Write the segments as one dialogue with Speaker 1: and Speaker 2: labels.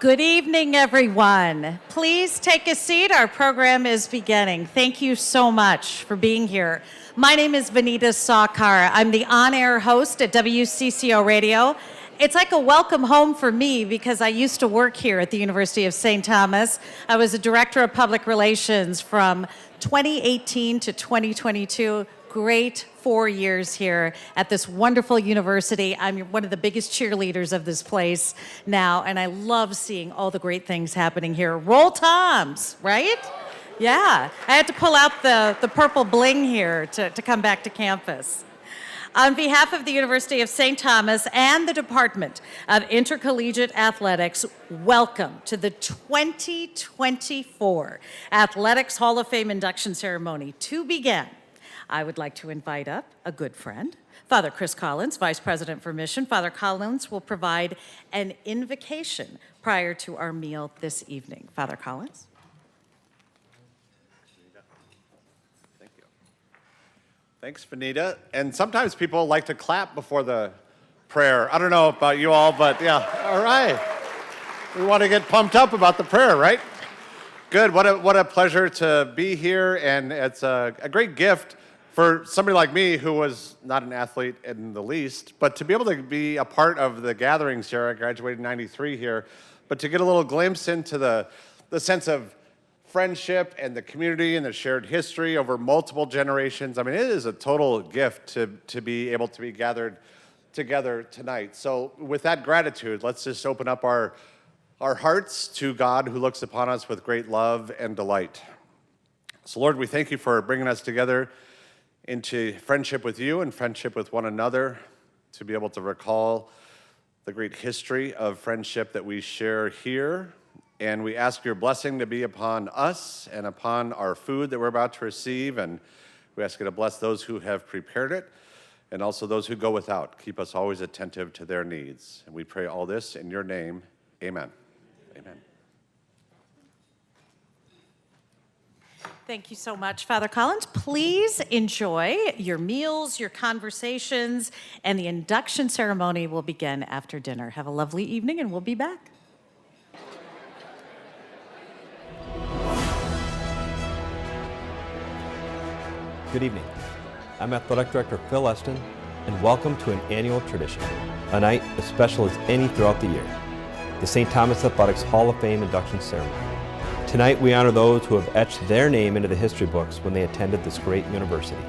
Speaker 1: Good evening, everyone. Please take a seat. Our program is beginning. Thank you so much for being here. My name is Vanita Sakar. I'm the on-air host at WCCO Radio. It's like a welcome home for me because I used to work here at the University of St. Thomas. I was a director of public relations from 2018 to 2022. Great 4 years here at this wonderful university. I'm one of the biggest cheerleaders of this place now, and I love seeing all the great things happening here. Roll Toms, right? Yeah, I had to pull out the purple bling here to come back to campus. On behalf of the University of St. Thomas and the Department of Intercollegiate Athletics, welcome to the 2024 Athletics Hall of Fame induction ceremony. To begin, I would like to invite up a good friend, Father Chris Collins, Vice President for Mission. Father Collins will provide an invocation prior to our meal this evening. Father Collins.
Speaker 2: Thank you. Thanks, Vanita. And sometimes people like to clap before the prayer. I don't know about you all, but yeah, all right. We want to get pumped up about the prayer, right? Good. What a pleasure to be here, and it's a great gift for somebody like me who was not an athlete in the least, but to be able to be a part of the gatherings here. I graduated in '93 here, but to get a little glimpse into the sense of friendship and the community and the shared history over multiple generations. I mean, it is a total gift to be able to be gathered together tonight. So with that gratitude, let's just open up our hearts to God who looks upon us with great love and delight. So Lord, we thank you for bringing us together into friendship with you and friendship with one another, to be able to recall the great history of friendship that we share here. And we ask your blessing to be upon us and upon our food that we're about to receive. And we ask you to bless those who have prepared it and also those who go without. Keep us always attentive to their needs. And we pray all this in your name. Amen. Amen.
Speaker 1: Thank you so much, Father Collins. Please enjoy your meals, your conversations, and the induction ceremony will begin after dinner. Have a lovely evening, and we'll be back.
Speaker 3: Good evening. I'm Athletic Director Phil Eston, and welcome to an annual tradition, a night as special as any throughout the year, the St. Thomas Athletics Hall of Fame induction ceremony. Tonight, we honor those who have etched their name into the history books when they attended this great university,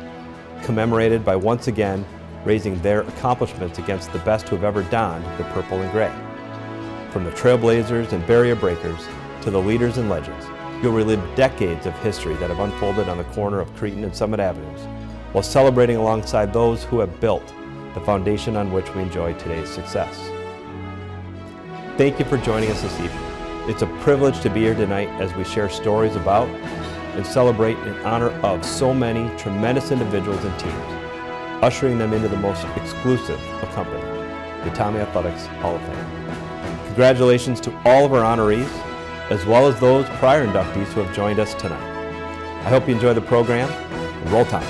Speaker 3: commemorated by once again raising their accomplishments against the best who have ever donned the purple and gray. From the trailblazers and barrier breakers to the leaders and legends, you'll relive decades of history that have unfolded on the corner of Cretin and Summit Avenues, while celebrating alongside those who have built the foundation on which we enjoy today's success. Thank you for joining us this evening. It's a privilege to be here tonight as we share stories about and celebrate in honor of so many tremendous individuals and teams, ushering them into the most exclusive of company, the Tommie Athletics Hall of Fame. Congratulations to all of our honorees, as well as those prior inductees who have joined us tonight. I hope you enjoy the program. Roll Toms.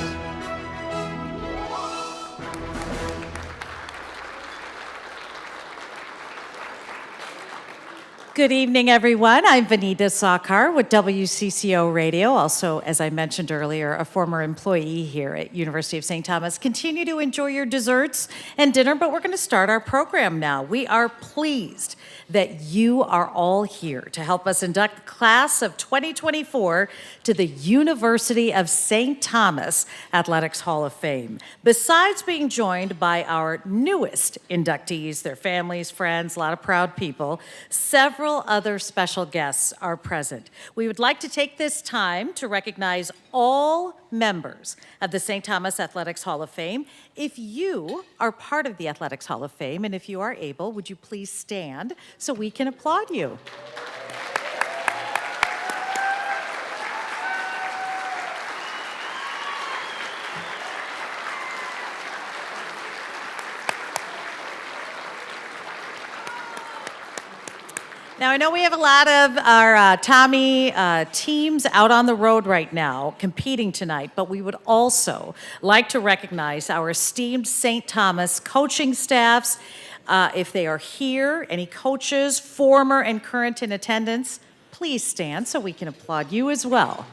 Speaker 1: Good evening, everyone. I'm Vanita Sakar with WCCO Radio, also, as I mentioned earlier, a former employee here at University of St. Thomas. Continue to enjoy your desserts and dinner, but we're going to start our program now. We are pleased that you are all here to help us induct the class of 2024 to the University of St. Thomas Athletics Hall of Fame. Besides being joined by our newest inductees, their families, friends, a lot of proud people, several other special guests are present. We would like to take this time to recognize all members of the St. Thomas Athletics Hall of Fame. If you are part of the Athletics Hall of Fame, and if you are able, would you please stand so we can applaud you? Now, I know we have a lot of our Tommie teams out on the road right now competing tonight, but we would also like to recognize our esteemed St. Thomas coaching staffs, If they are here, any coaches, former and current in attendance, please stand so we can applaud you as well.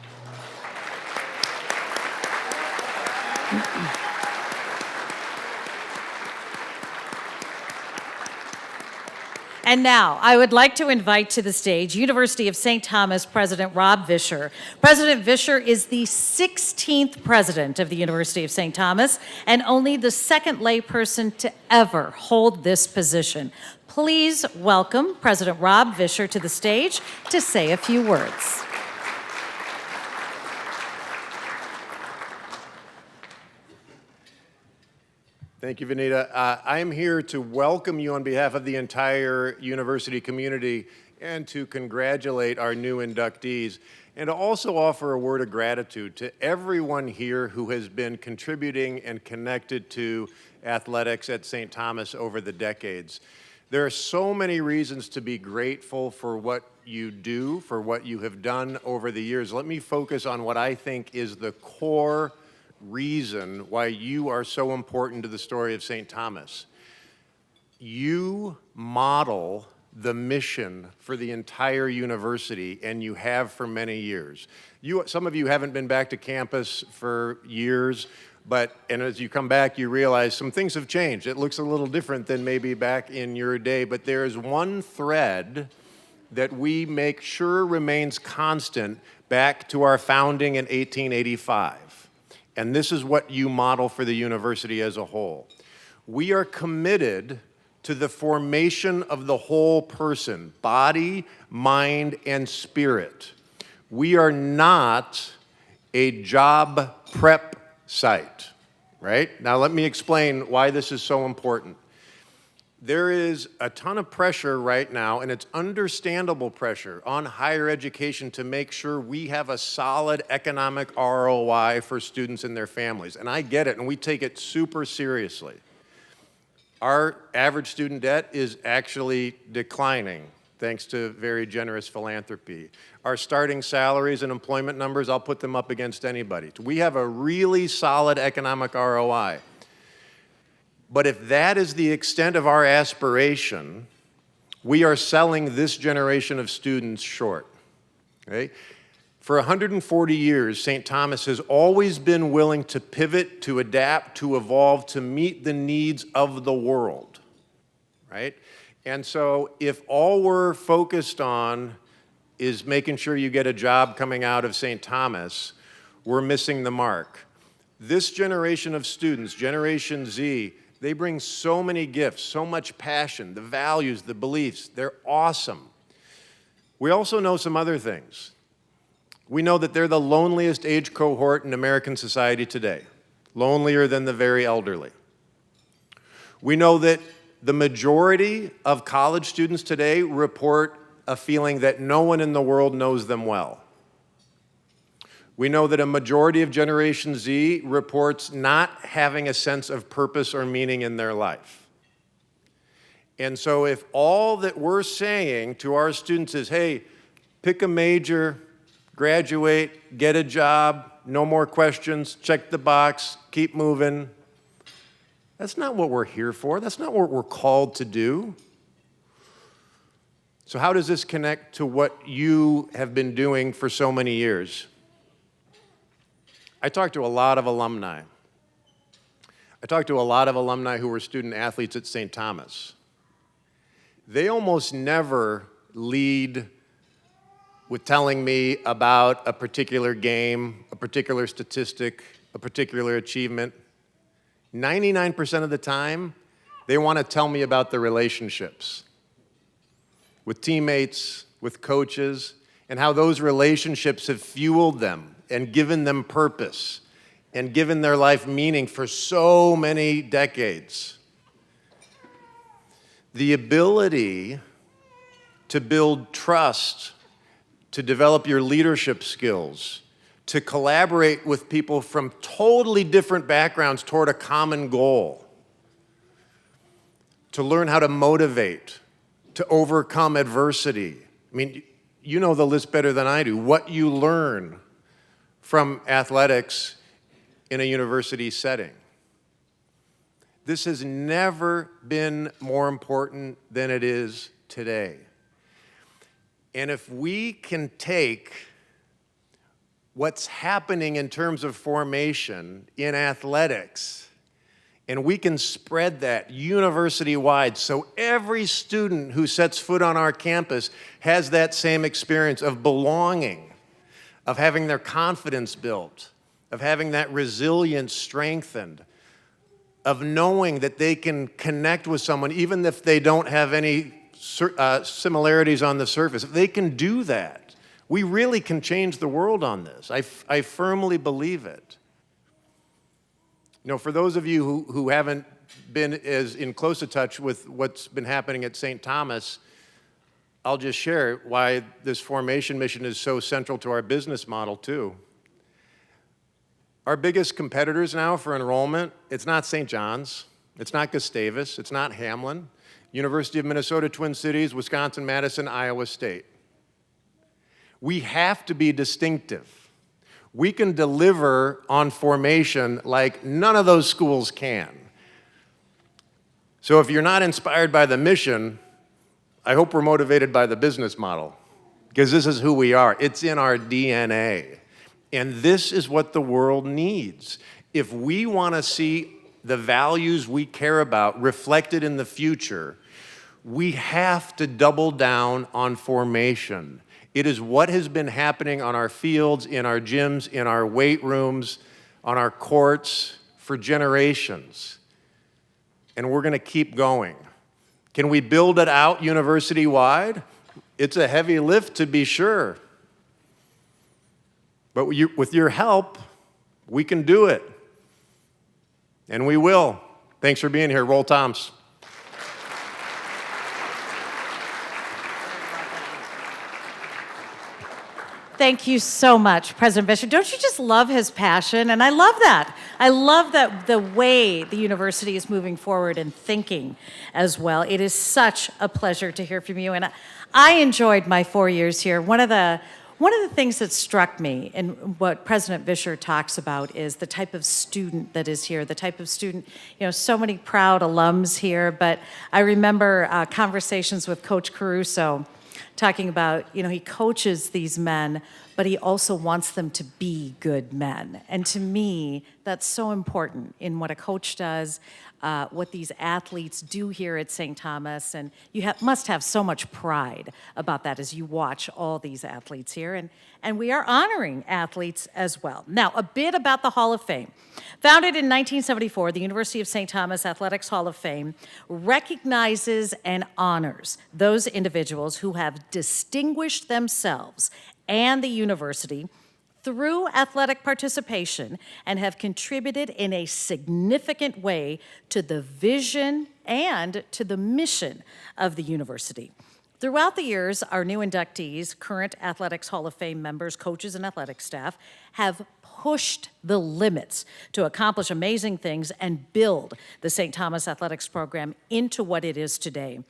Speaker 1: And now, I would like to invite to the stage University of St. Thomas President Rob Vischer. President Vischer is the 16th president of the University of St. Thomas and only the second layperson to ever hold this position. Please welcome President Rob Vischer to the stage to say a few words.
Speaker 4: Thank you, Vanita. I am here to welcome you on behalf of the entire university community and to congratulate our new inductees and to also offer a word of gratitude to everyone here who has been contributing and connected to athletics at St. Thomas over the decades. There are so many reasons to be grateful for what you do, for what you have done over the years. Let me focus on what I think is the core reason why you are so important to the story of St. Thomas. You model the mission for the entire university, and you have for many years. Some of you haven't been back to campus for years, and as you come back, you realize some things have changed. It looks a little different than maybe back in your day, but there is one thread that we make sure remains constant back to our founding in 1885. And this is what you model for the university as a whole. We are committed to the formation of the whole person, body, mind, and spirit. We are not a job prep site, right? Now let me explain why this is so important. There is a ton of pressure right now, and it's understandable pressure on higher education to make sure we have a solid economic ROI for students and their families. And I get it, and we take it super seriously. Our average student debt is actually declining, thanks to very generous philanthropy. Our starting salaries and employment numbers, I'll put them up against anybody. We have a really solid economic ROI. But if that is the extent of our aspiration, we are selling this generation of students short. Okay? For 140 years, St. Thomas has always been willing to pivot, to adapt, to evolve, to meet the needs of the world, right? And so if all we're focused on is making sure you get a job coming out of St. Thomas, we're missing the mark. This generation of students, Generation Z, they bring so many gifts, so much passion, the values, the beliefs. They're awesome. We also know some other things. We know that they're the loneliest age cohort in American society today, lonelier than the very elderly. We know that the majority of college students today report a feeling that no one in the world knows them well. We know that a majority of Generation Z reports not having a sense of purpose or meaning in their life. And so if all that we're saying to our students is, hey, pick a major, graduate, get a job, no more questions, check the box, keep moving, that's not what we're here for. That's not what we're called to do. So how does this connect to what you have been doing for so many years? I talked to a lot of alumni. I talked to a lot of alumni who were student athletes at St. Thomas. They almost never lead with telling me about a particular game, a particular statistic, a particular achievement. 99% of the time, they want to tell me about the relationships with teammates, with coaches, and how those relationships have fueled them and given them purpose and given their life meaning for so many decades. The ability to build trust, to develop your leadership skills, to collaborate with people from totally different backgrounds toward a common goal, to learn how to motivate, to overcome adversity. I mean, you know the list better than I do. What you learn from athletics in a university setting. This has never been more important than it is today. And if we can take what's happening in terms of formation in athletics, and we can spread that university-wide so every student who sets foot on our campus has that same experience of belonging, of having their confidence built, of having that resilience strengthened, of knowing that they can connect with someone even if they don't have any similarities on the surface. If they can do that, we really can change the world on this. I firmly believe it. You know, for those of you who haven't been as in close a touch with what's been happening at St. Thomas, I'll just share why this formation mission is so central to our business model too. Our biggest competitors now for enrollment, it's not St. John's, it's not Gustavus, it's not Hamlin, University of Minnesota Twin Cities, Wisconsin-Madison, Iowa State. We have to be distinctive. We can deliver on formation like none of those schools can. So if you're not inspired by the mission, I hope we're motivated by the business model, because this is who we are. It's in our DNA. And this is what the world needs. If we want to see the values we care about reflected in the future, we have to double down on formation. It is what has been happening on our fields, in our gyms, in our weight rooms, on our courts for generations. And we're going to keep going. Can we build it out university-wide? It's a heavy lift, to be sure. But with your help, we can do it. And we will. Thanks for being here. Roll Toms.
Speaker 1: Thank you so much, President Fisher. Don't you just love his passion? And I love that. I love that the way the university is moving forward and thinking as well. It is such a pleasure to hear from you. And I enjoyed my 4 years here. One of the things that struck me and what President Fisher talks about is the type of student that is here, the type of student, you know, so many proud alums here. But I remember conversations with Coach Caruso talking about, you know, he coaches these men, but he also wants them to be good men. And to me, that's so important in what a coach does, what these athletes do here at St. Thomas. And you must have so much pride about that as you watch all these athletes here. And we are honoring athletes as well. Now, a bit about the Hall of Fame. Founded in 1974, the University of St. Thomas Athletics Hall of Fame recognizes and honors those individuals who have distinguished themselves and the university through athletic participation and have contributed in a significant way to the vision and to the mission of the university. Throughout the years, our new inductees, current Athletics Hall of Fame members, coaches, and athletic staff have pushed the limits to accomplish amazing things and build the St. Thomas Athletics program into what it is today.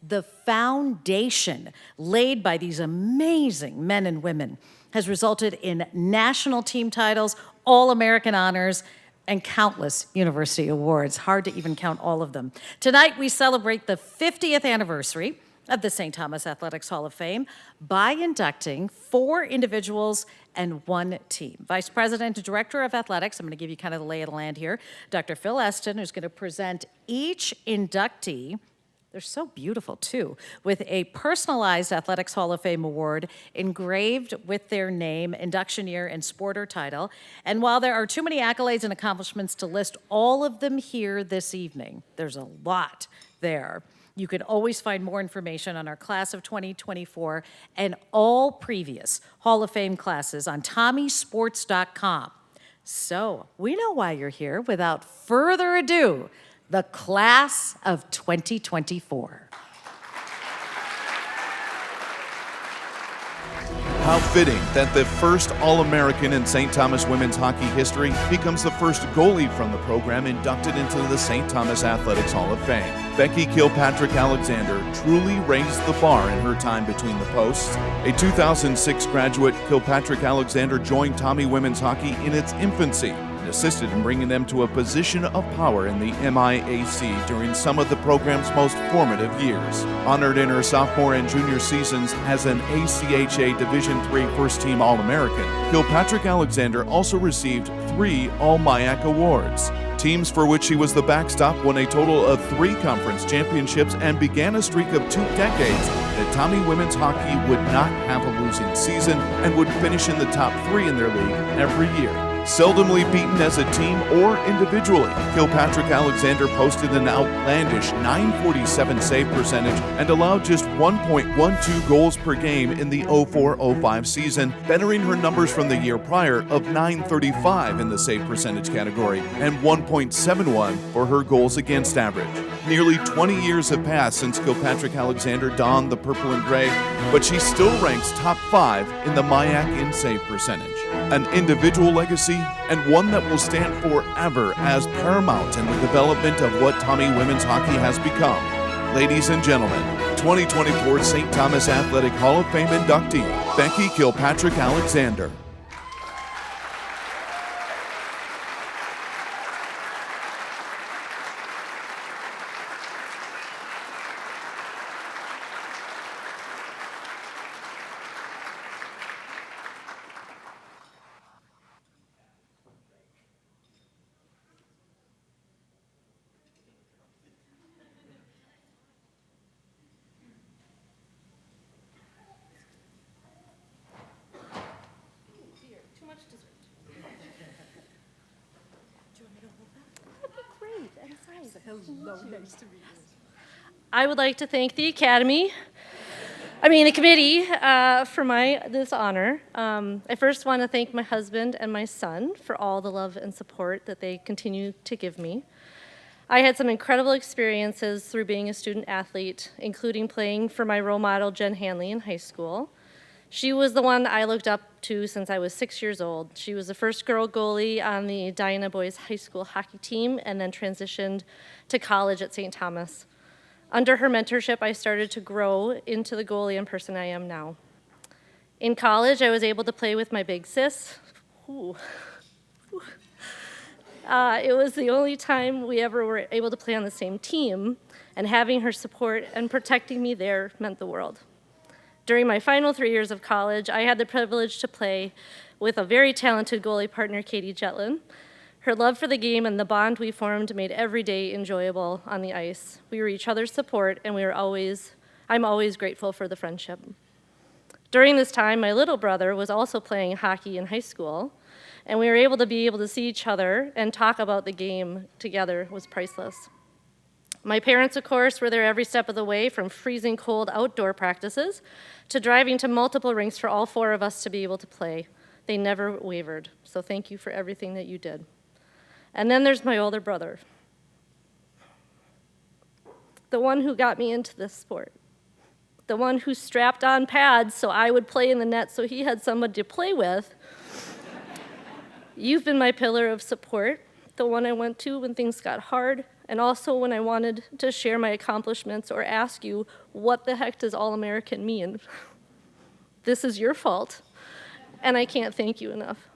Speaker 1: The foundation laid by these amazing men and women has resulted in national team titles, All-American honors, and countless university awards. Hard to even count all of them. Tonight, we celebrate the 50th anniversary of the St. Thomas Athletics Hall of Fame by inducting 4 individuals and 1 team. Vice President and Director of Athletics, I'm going to give you kind of the lay of the land here, Dr. Phil Eston, who's going to present each inductee. They're so beautiful, too, with a personalized Athletics Hall of Fame award engraved with their name, induction year, and sporter title. And while there are too many accolades and accomplishments to list all of them here this evening, there's a lot there. You can always find more information on our class of 2024 and all previous Hall of Fame classes on TommieSports.com. So we know why you're here. Without further ado, the class of 2024.
Speaker 5: How fitting that the first All-American in St. Thomas women's hockey history becomes the first goalie from the program inducted into the St. Thomas Athletics Hall of Fame. Becky Kilpatrick-Alexander truly raised the bar in her time between the posts. A 2006 graduate, Kilpatrick-Alexander joined Tommie women's hockey in its infancy. and assisted in bringing them to a position of power in the MIAC during some of the program's most formative years. Honored in her sophomore and junior seasons as an ACHA Division III First-Team All-American, Kilpatrick Alexander also received 3 All-MIAC awards. Teams for which she was the backstop won a total of 3 conference championships and began a streak of 2 decades that Tommie women's hockey would not have a losing season and would finish in the top 3 in their league every year. Seldomly beaten as a team or individually, Kilpatrick Alexander posted an outlandish .947 save percentage and allowed just 1.12 goals per game in the 04-05 season, bettering her numbers from the year prior of .935 in the save percentage category and 1.71 for her goals against average. Nearly 20 years have passed since Kilpatrick Alexander donned the purple and gray, but she still ranks top 5 in the MIAC in save percentage. An individual legacy and one that will stand forever as paramount in the development of what Tommie women's hockey has become. Ladies and gentlemen, 2024 St. Thomas Athletic Hall of Fame inductee, Becky Kilpatrick Alexander.
Speaker 6: I would like to thank the the committee, for this honor. I first want to thank my husband and my son for all the love and support that they continue to give me. I had some incredible experiences through being a student athlete, including playing for my role model, Jen Hanley, in high school. She was the one I looked up to since I was 6 years old. She was the first girl goalie on the Diana Boys High School hockey team and then transitioned to college at St. Thomas. Under her mentorship, I started to grow into the goalie and person I am now. In college, I was able to play with my big sis. It was the only time we ever were able to play on the same team, and having her support and protecting me there meant the world. During my final 3 years of college, I had the privilege to play with a very talented goalie partner, Katie Jetlin. Her love for the game and the bond we formed made every day enjoyable on the ice. We were each other's support, and I'm always grateful for the friendship. During this time, my little brother was also playing hockey in high school, and we were able to see each other and talk about the game together was priceless. My parents, of course, were there every step of the way, from freezing cold outdoor practices to driving to multiple rinks for all 4 of us to be able to play. They never wavered, so thank you for everything that you did. And then there's my older brother, the one who got me into this sport, the one who strapped on pads so I would play in the net so he had somebody to play with. You've been my pillar of support, the one I went to when things got hard, and also when I wanted to share my accomplishments or ask you, what the heck does All-American mean? This is your fault, and I can't thank you enough.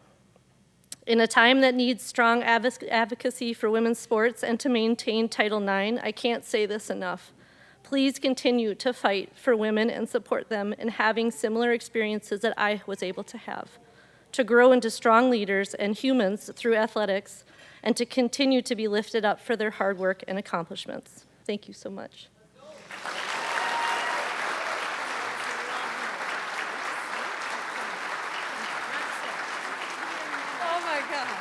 Speaker 6: In a time that needs strong advocacy for women's sports and to maintain Title IX, I can't say this enough. Please continue to fight for women and support them in having similar experiences that I was able to have, to grow into strong leaders and humans through athletics, and to continue to be lifted up for their hard work and accomplishments. Thank you so much.
Speaker 1: Oh my gosh.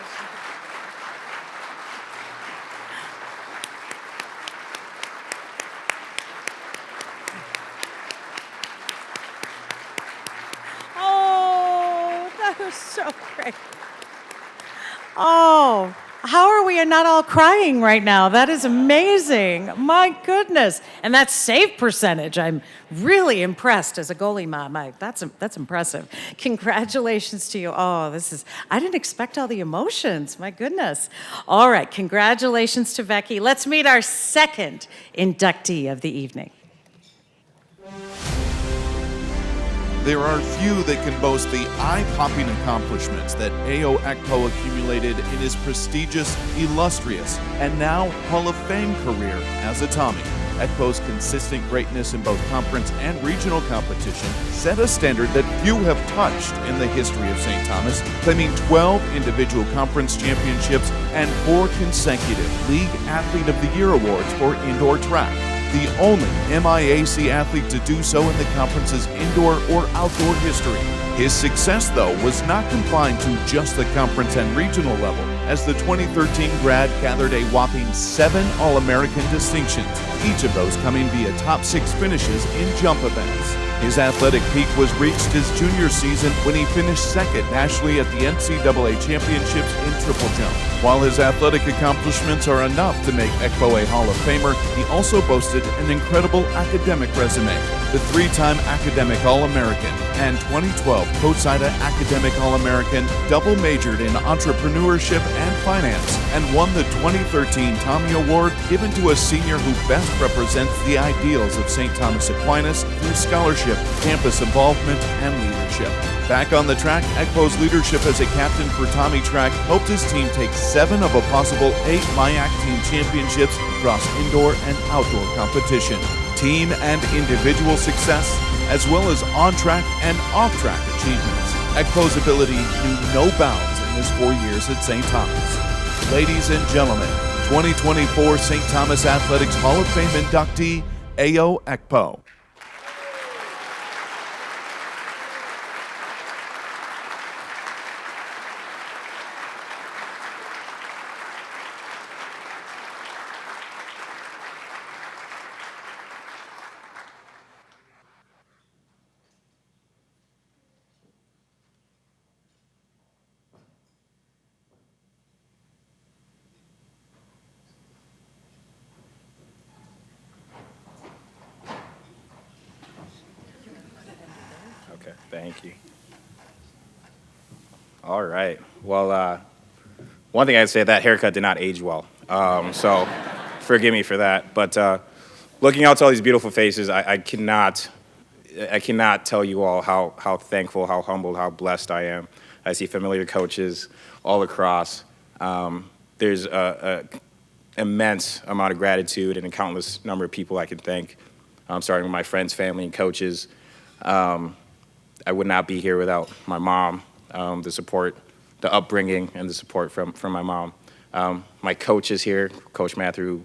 Speaker 1: Oh, that was so great. Oh, how are we not all crying right now? That is amazing. My goodness. And that save percentage, I'm really impressed as a goalie mom. That's impressive. Congratulations to you. Oh, I didn't expect all the emotions. My goodness. All right, congratulations to Becky. Let's meet our second inductee of the evening.
Speaker 5: There are few that can boast the eye-popping accomplishments that A.O. Ekpo accumulated in his prestigious, illustrious, and now Hall of Fame career as a Tommie. Ekpo's consistent greatness in both conference and regional competition set a standard that few have touched in the history of St. Thomas, claiming 12 individual conference championships and 4 consecutive League Athlete of the Year awards for indoor track. The only MIAC athlete to do so in the conference's indoor or outdoor history. His success, though, was not confined to just the conference and regional level, as the 2013 grad gathered a whopping 7 All-American distinctions, each of those coming via top 6 finishes in jump events. His athletic peak was reached his junior season when he finished second nationally at the NCAA Championships in triple jump. While his athletic accomplishments are enough to make Ekpo a Hall of Famer, he also boasted an incredible academic resume. The 3-time Academic All-American and 2012 Coach-Sida Academic All-American, double majored in entrepreneurship and finance, and won the 2013 Tommie Award given to a senior who best represents the ideals of St. Thomas Aquinas through scholarship, campus involvement, and leadership. Back on the track, Ekpo's leadership as a captain for Tommie Track helped his team take 7 of a possible 8 MIAC team championships across indoor and outdoor competition. Team and individual success, as well as on-track and off-track achievements. Ekpo's ability knew no bounds in his 4 years at St. Thomas. Ladies and gentlemen, 2024 St. Thomas Athletics Hall of Fame inductee, A.O. Ekpo.
Speaker 7: Okay, thank you. All right. Well, one thing I'd say, that haircut did not age well. So forgive me for that. But looking out to all these beautiful faces, I cannot tell you all how thankful, how humbled, how blessed I am. I see familiar coaches all across. There's a immense amount of gratitude and a countless number of people I can thank, starting with my friends, family, and coaches. I would not be here without my mom, the support, the upbringing, and the support from my mom. My coach is here, Coach Matthew,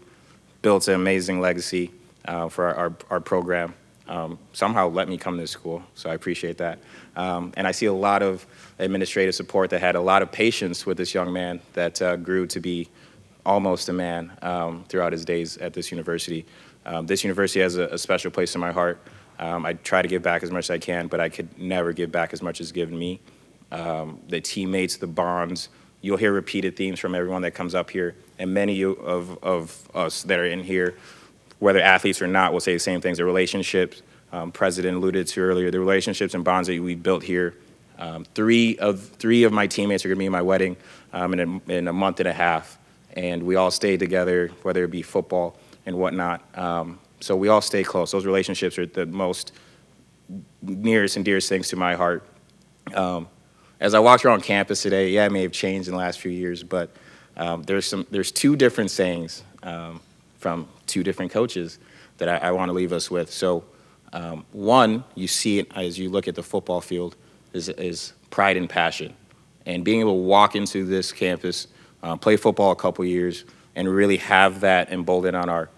Speaker 7: built an amazing legacy for our program. Somehow let me come to school, so I appreciate that. And I see a lot of administrative support that had a lot of patience with this young man that grew to be almost a man throughout his days at this university. This university has a special place in my heart. I try to give back as much as I can, but I could never give back as much as given me. The teammates, the bonds, you'll hear repeated themes from everyone that comes up here, and many of us that are in here, whether athletes or not, will say the same things. The relationships, President alluded to earlier, the relationships and bonds that we built here. Three of my teammates are gonna be in my wedding in a month and a half, and we all stayed together, whether it be football and whatnot. So we all stay close. Those relationships are the most nearest and dearest things to my heart. As I walked around campus today, yeah, it may have changed in the last few years, but there's 2 different sayings from 2 different coaches that I want to leave us with. So one, you see it as you look at the football field, is pride and passion. And being able to walk into this campus, play football a couple years, and really have that emboldened on our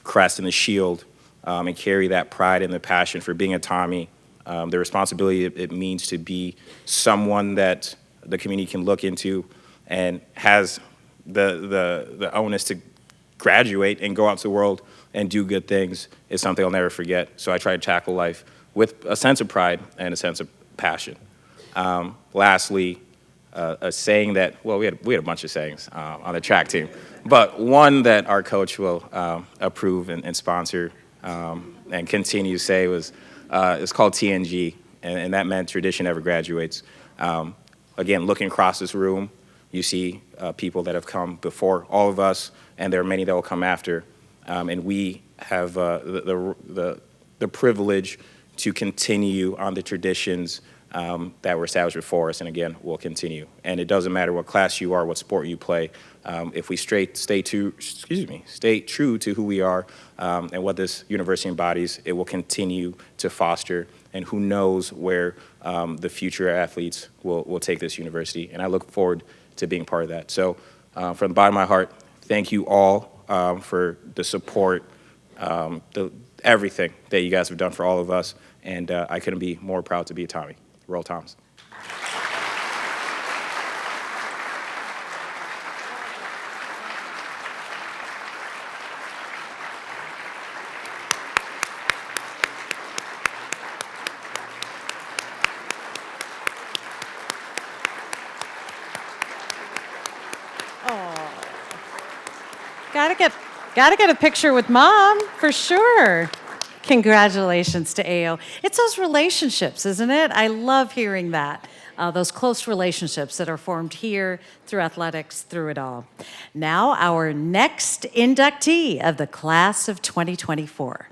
Speaker 7: crest and the shield, and carry that pride and the passion for being a Tommie, the responsibility it means to be someone that the community can look into and has the onus to graduate and go out to the world and do good things is something I'll never forget. So I try to tackle life with a sense of pride and a sense of passion. Lastly, a saying that, well, we had a bunch of sayings on the track team, but one that our coach will approve and sponsor and continue to say was, it's called TNG, and that meant tradition never graduates. Again, looking across this room, you see people that have come before all of us, and there are many that will come after. And we have the privilege to continue on the traditions that were established before us, and again, will continue. And it doesn't matter what class you are, what sport you play. If we stay true to who we are and what this university embodies, it will continue to foster. And who knows where the future athletes will take this university. And I look forward to being part of that. So from the bottom of my heart, thank you all for the support, everything that you guys have done for all of us. And I couldn't be more proud to be a Tommie. Roll Toms.
Speaker 1: Gotta get a picture with Mom, for sure. Congratulations to AO. It's those relationships, isn't it? I love hearing that. Those close relationships that are formed here through athletics, through it all. Now, our next inductee of the class of 2024.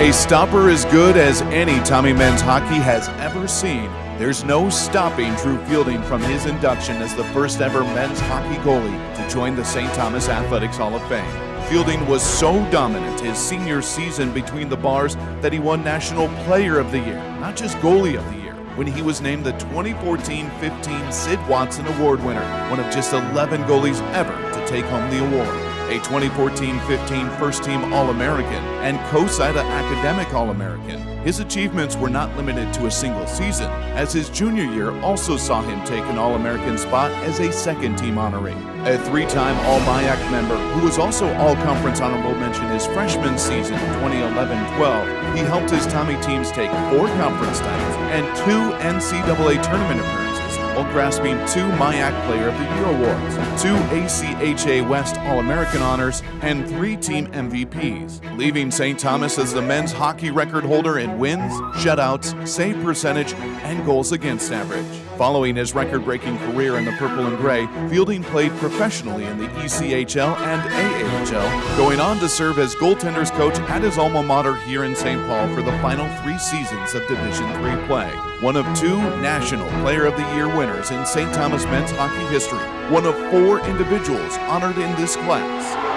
Speaker 5: A stopper as good as any Tommie men's hockey has ever seen. There's no stopping Drew Fielding from his induction as the first ever men's hockey goalie to join the St. Thomas Athletics Hall of Fame. Fielding was so dominant his senior season between the bars that he won National Player of the Year, not just Goalie of the Year, when he was named the 2014-15 Sid Watson Award winner, one of just 11 goalies ever to take home the award. A 2014-15 First-Team All-American and COSIDA Academic All-American. His achievements were not limited to a single season, as his junior year also saw him take an All-American spot as a second-team honoree. A three-time All-MIAC member who was also All-Conference honorable mention his freshman season 2011-12, he helped his Tommie teams take 4 conference titles and 2 NCAA tournament appearances, while grasping 2 MIAC Player of the Year awards, 2 ACHA West All-American honors, and 3 team MVPs, leaving St. Thomas as the men's hockey record holder in wins, shutouts, save percentage, and goals against average. Following his record-breaking career in the purple and gray, Fielding played professionally in the ECHL and AAHL, going on to serve as goaltenders coach at his alma mater here in St. Paul for the final 3 seasons of Division III play. One of 2 National Player of the Year winners in St. Thomas men's hockey history, one of 4 individuals honored in this class.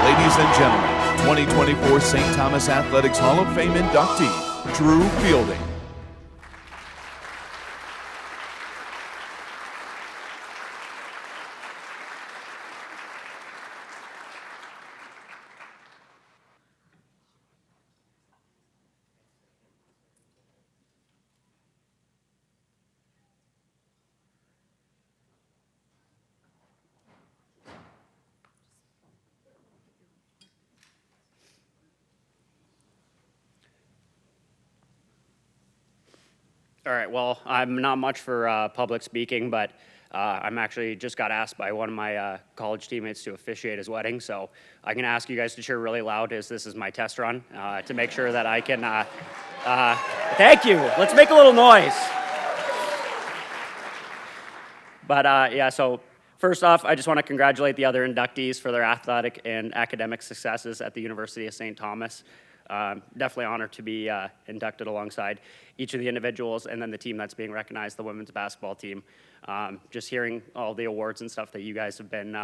Speaker 5: Ladies and gentlemen, 2024 St. Thomas Athletics Hall of Fame inductee, Drew Fielding.
Speaker 8: All right, well, I'm not much for public speaking, but I'm actually just got asked by one of my college teammates to officiate his wedding, so I'm going to ask you guys to cheer really loud as this is my test run to make sure that I can, thank you, let's make a little noise. But yeah, so first off, I just want to congratulate the other inductees for their athletic and academic successes at the University of St. Thomas. Definitely honored to be inducted alongside each of the individuals and then the team that's being recognized, the women's basketball team. Just hearing all the awards and stuff that you guys have been,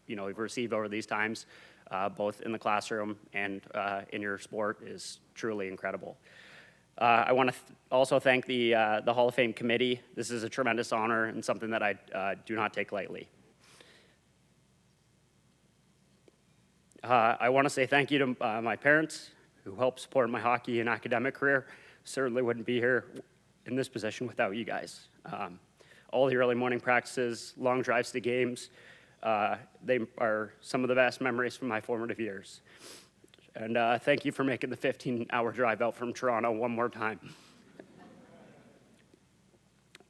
Speaker 8: you've received over these times, both in the classroom and in your sport is truly incredible. I want to also thank the Hall of Fame committee. This is a tremendous honor and something that I do not take lightly. I want to say thank you to my parents who helped support my hockey and academic career. Certainly wouldn't be here in this position without you guys. All the early morning practices, long drives to games, they are some of the best memories from my formative years. And thank you for making the 15-hour drive out from Toronto one more time.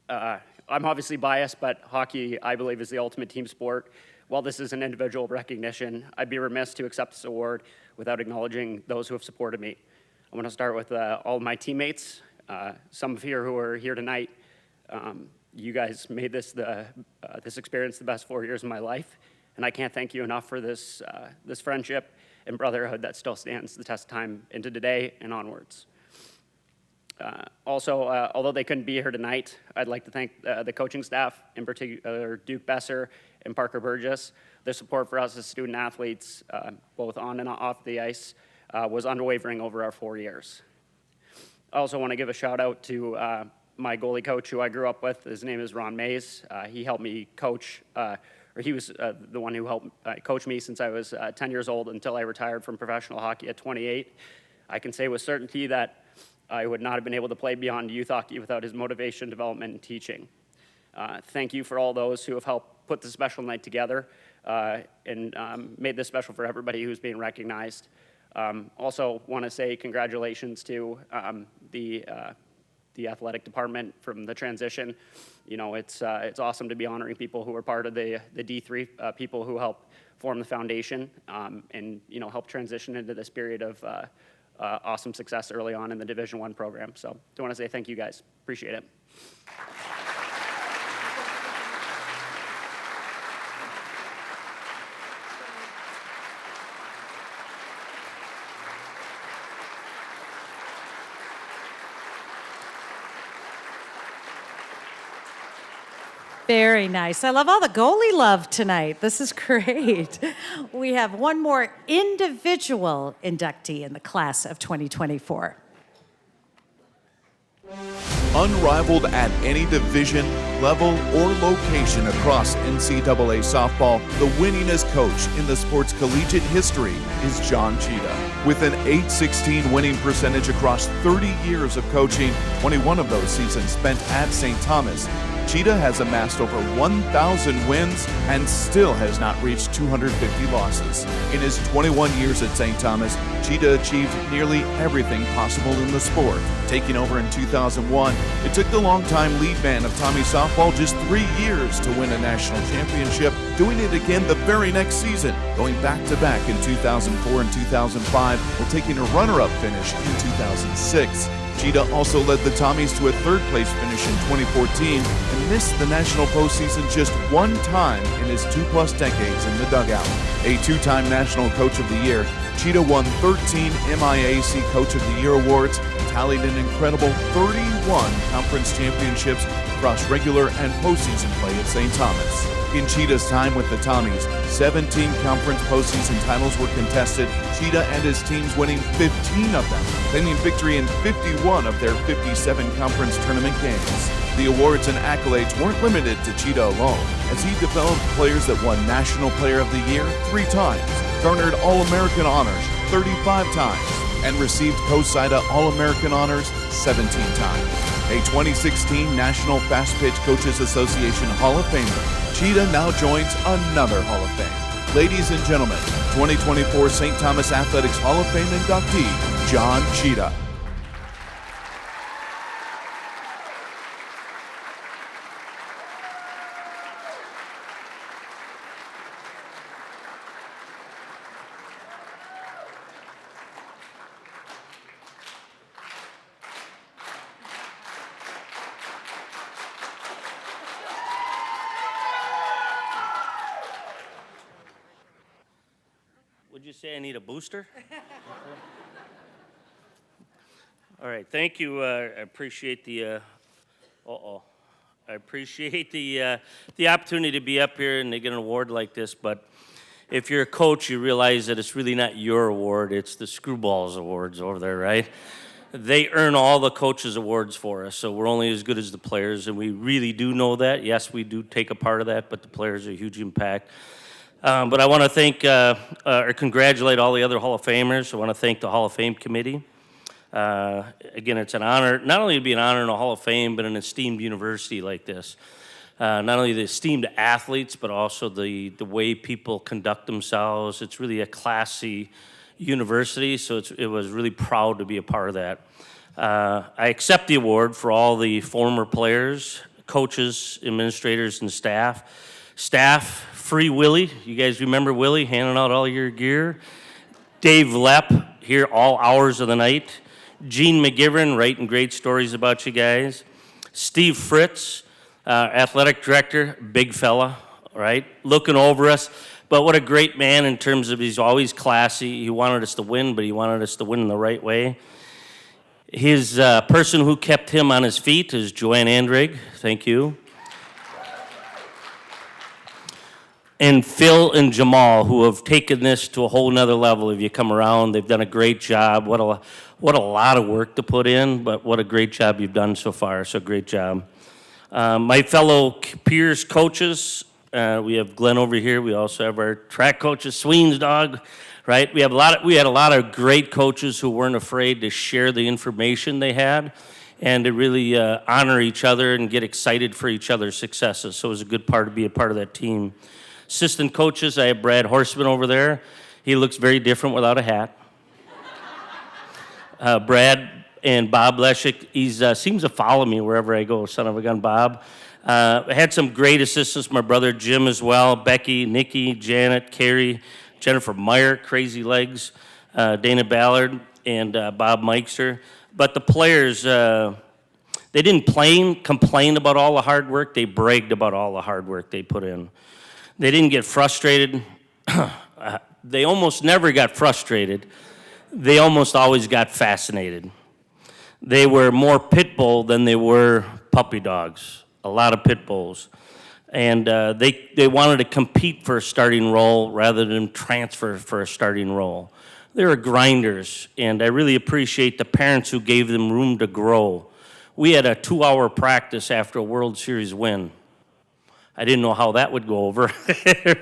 Speaker 8: I'm obviously biased, but hockey, I believe, is the ultimate team sport. While this is an individual recognition, I'd be remiss to accept this award without acknowledging those who have supported me. I want to start with all of my teammates, some of you who are here tonight. You guys made this experience the best 4 years of my life, and I can't thank you enough for this friendship and brotherhood that still stands the test of time into today and onwards. Also, although they couldn't be here tonight, I'd like to thank the coaching staff, in particular Duke Besser and Parker Burgess. Their support for us as student athletes, both on and off the ice, was unwavering over our 4 years. I also want to give a shout out to my goalie coach who I grew up with. His name is Ron Mays. He helped me coach, or he was the one who helped coach me since I was 10 years old until I retired from professional hockey at 28. I can say with certainty that I would not have been able to play beyond youth hockey without his motivation, development, and teaching. Thank you for all those who have helped put this special night together and made this special for everybody who's being recognized. Also want to say congratulations to the athletic department from the transition. You know, it's awesome to be honoring people who are part of the D3, people who helped form the foundation and, you know, help transition into this period of awesome success early on in the Division I program. So I want to say thank you guys. Appreciate it.
Speaker 1: Very nice. I love all the goalie love tonight. This is great. We have one more individual inductee in the class of 2024.
Speaker 5: Unrivaled at any division, level, or location across NCAA softball, the winningest coach in the sport's collegiate history is John Cheetah. With an .816 winning percentage across 30 years of coaching, 21 of those seasons spent at St. Thomas, Cheetah has amassed over 1,000 wins and still has not reached 250 losses. In his 21 years at St. Thomas, Cheetah achieved nearly everything possible in the sport. Taking over in 2001, it took the longtime lead man of Tommie softball just 3 years to win a national championship, doing it again the very next season, going back-to-back in 2004 and 2005, while taking a runner-up finish in 2006. Cheetah also led the Tommies to a third-place finish in 2014 and missed the national postseason just one time in his 2+ decades in the dugout. A 2-time National Coach of the Year, Cheetah won 13 MIAC Coach of the Year awards and tallied an incredible 31 conference championships across regular and postseason play at St. Thomas. In Cheetah's time with the Tommies, 17 conference postseason titles were contested, Cheetah and his teams winning 15 of them, claiming victory in 51 of their 57 conference tournament games. The awards and accolades weren't limited to Cheetah alone, as he developed players that won National Player of the Year 3 times, garnered All-American honors 35 times, and received COSIDA All-American honors 17 times. A 2016 National Fast Pitch Coaches Association Hall of Famer, Cheetah now joins another Hall of Fame. Ladies and gentlemen, 2024 St. Thomas Athletics Hall of Fame inductee, John Cheetah.
Speaker 9: Would you say I need a booster? All right, thank you. I appreciate the. I appreciate the opportunity to be up here and to get an award like this. But if you're a coach, you realize that it's really not your award; it's the Screwballs Awards over there, right? They earn all the coaches' awards for us, so we're only as good as the players, and we really do know that. Yes, we do take a part of that, but the players are a huge impact. But I want to thank or congratulate all the other Hall of Famers. I want to thank the Hall of Fame committee. Again, it's an honor, not only to be an honor in a Hall of Fame, but an esteemed university like this. Not only the esteemed athletes, but also the way people conduct themselves. It's really a classy university, so it was really proud to be a part of that. I accept the award for all the former players, coaches, administrators, and staff. Staff, Free Willie, you guys remember Willie handing out all your gear? Dave Lepp, here all hours of the night. Gene McGivern, writing great stories about you guys. Steve Fritz, athletic director, big fella, right? Looking over us. But what a great man in terms of he's always classy. He wanted us to win, but he wanted us to win in the right way. His person who kept him on his feet is Joanne Andrig. Thank you. And Phil and Jamal, who have taken this to a whole nother level. If you come around, they've done a great job. What a lot of work to put in, but what a great job you've done so far. So great job. My fellow peers, coaches, we have Glenn over here. We also have our track coaches, Sween's dog, right? We had a lot of great coaches who weren't afraid to share the information they had and to really honor each other and get excited for each other's successes. So it was a good part to be a part of that team. Assistant coaches, I have Brad Horseman over there. He looks very different without a hat. Brad and Bob Leshik, he seems to follow me wherever I go, son of a gun Bob. I had some great assistants, my brother Jim as well, Becky, Nikki, Janet, Carrie, Jennifer Meyer, Crazy Legs, Dana Ballard, and Bob Meixter. But the players, they didn't complain about all the hard work, they bragged about all the hard work they put in. They didn't get frustrated. They almost never got frustrated. They almost always got fascinated. They were more pit bull than they were puppy dogs, a lot of pit bulls. And they wanted to compete for a starting role rather than transfer for a starting role. They were grinders, and I really appreciate the parents who gave them room to grow. We had a 2-hour practice after a World Series win. I didn't know how that would go over,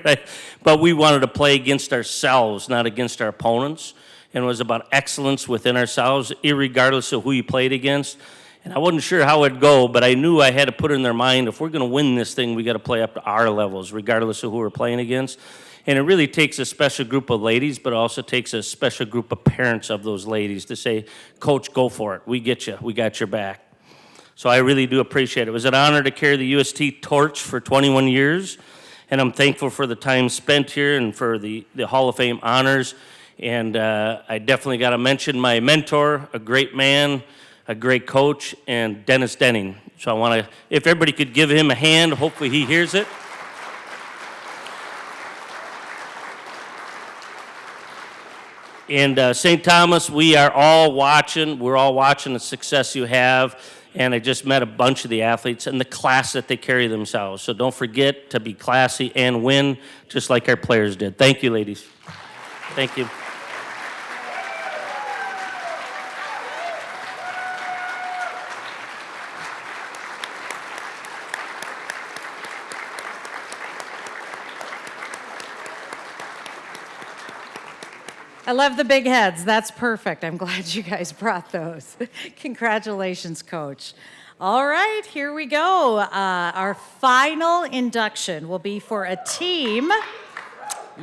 Speaker 9: right? But we wanted to play against ourselves, not against our opponents. And it was about excellence within ourselves, irregardless of who you played against. And I wasn't sure how it'd go, but I knew I had to put in their mind, if we're going to win this thing, we got to play up to our levels, regardless of who we're playing against. And it really takes a special group of ladies, but it also takes a special group of parents of those ladies to say, Coach, go for it. We get you. We got your back. So I really do appreciate it. It was an honor to carry the UST torch for 21 years, and I'm thankful for the time spent here and for the Hall of Fame honors. And I definitely got to mention my mentor, a great man, a great coach, and Dennis Denning. So I want to, if everybody could give him a hand, hopefully he hears it. And St. Thomas, we are all watching. We're all watching the success you have. And I just met a bunch of the athletes and the class that they carry themselves. So don't forget to be classy and win, just like our players did. Thank you, ladies. Thank you.
Speaker 1: I love the big heads. That's perfect. I'm glad you guys brought those. Congratulations, Coach. All right, here we go. Our final induction will be for a team,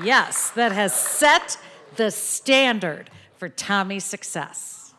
Speaker 1: yes, that has set the standard for Tommie's success.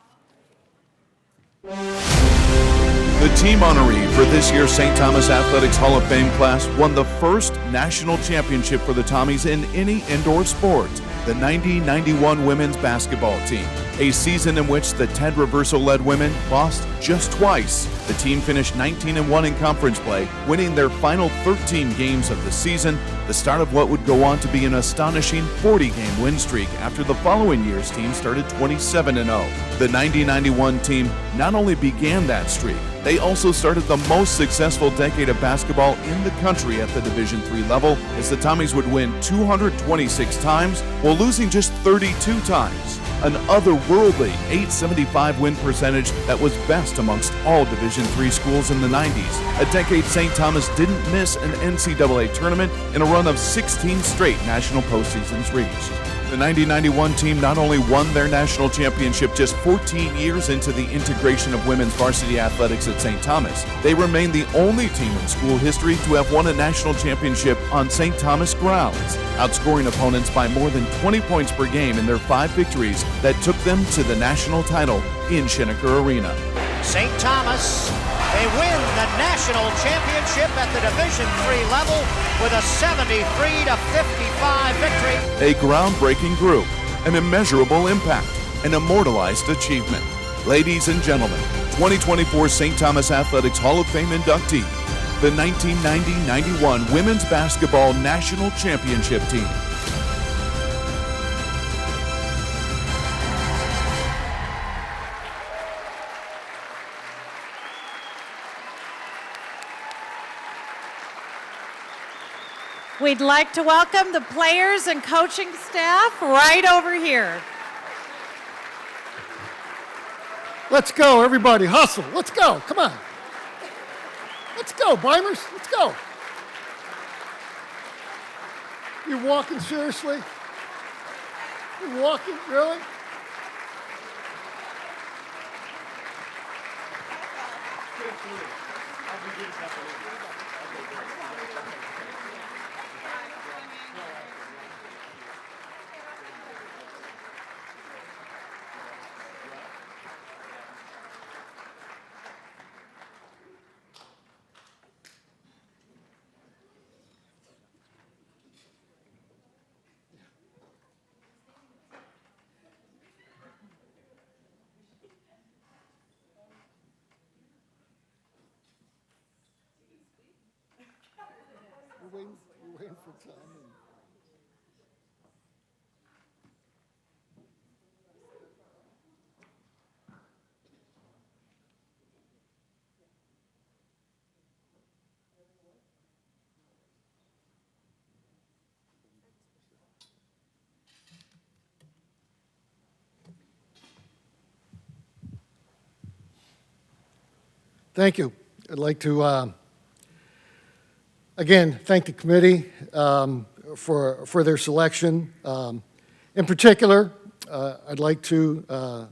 Speaker 5: The team honoree for this year's St. Thomas Athletics Hall of Fame class won the first national championship for the Tommies in any indoor sport. The 90-91 women's basketball team, a season in which the Ted Reverso-led women lost just twice. The team finished 19-1 in conference play, winning their final 13 games of the season, the start of what would go on to be an astonishing 40-game win streak after the following year's team started 27-0. The 90-91 team not only began that streak, they also started the most successful decade of basketball in the country at the Division III level, as the Tommies would win 226 times while losing just 32 times. An otherworldly 875 win percentage that was best amongst all Division III schools in the 90s. A decade St. Thomas didn't miss an NCAA tournament in a run of 16 straight national postseasons reached. The 90-91 team not only won their national championship just 14 years into the integration of women's varsity athletics at St. Thomas, they remain the only team in school history to have won a national championship on St. Thomas grounds, outscoring opponents by more than 20 points per game in their 5 victories that took them to the national title in Shinneker Arena.
Speaker 10: St. Thomas, they win the national championship at the Division III level with a 73-55 victory.
Speaker 5: A groundbreaking group, an immeasurable impact, an immortalized achievement. Ladies and gentlemen, 2024 St. Thomas Athletics Hall of Fame inductee, the 1990-91 Women's Basketball National Championship team.
Speaker 1: We'd like to welcome the players and coaching staff right over here.
Speaker 11: Let's go, everybody. Hustle. Let's go. Come on. Let's go, Beimers. Let's go. You're walking seriously? You're walking? Really? We're waiting for Tom. Thank you. I'd like to again thank the committee for their selection. In particular, I'd like to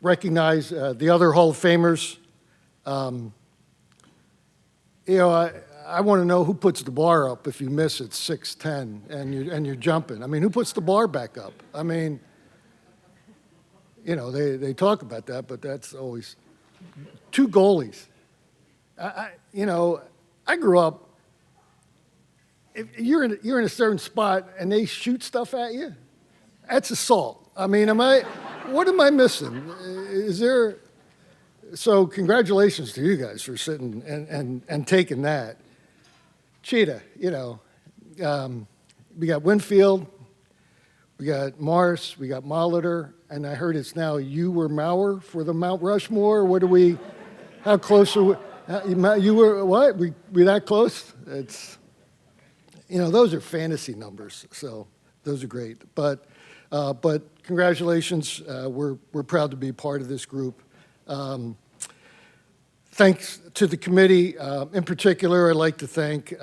Speaker 11: recognize the other Hall of Famers. I want to know who puts the bar up if you miss at 6'10" and you're jumping. I mean, who puts the bar back up? I mean, they talk about that, but that's always two goalies. I grew up. If you're in a certain spot and they shoot stuff at you, that's assault. I mean, what am I missing? Is there? So congratulations to you guys for sitting and taking that. Cheetah, we got Winfield, we got Morris, we got Molitor, and I heard it's now you were Maurer for the Mount Rushmore. How close are we? You were what? We that close? It's, those are fantasy numbers, so those are great. But congratulations, we're proud to be part of this group. Thanks to the committee. In particular, I'd like to thank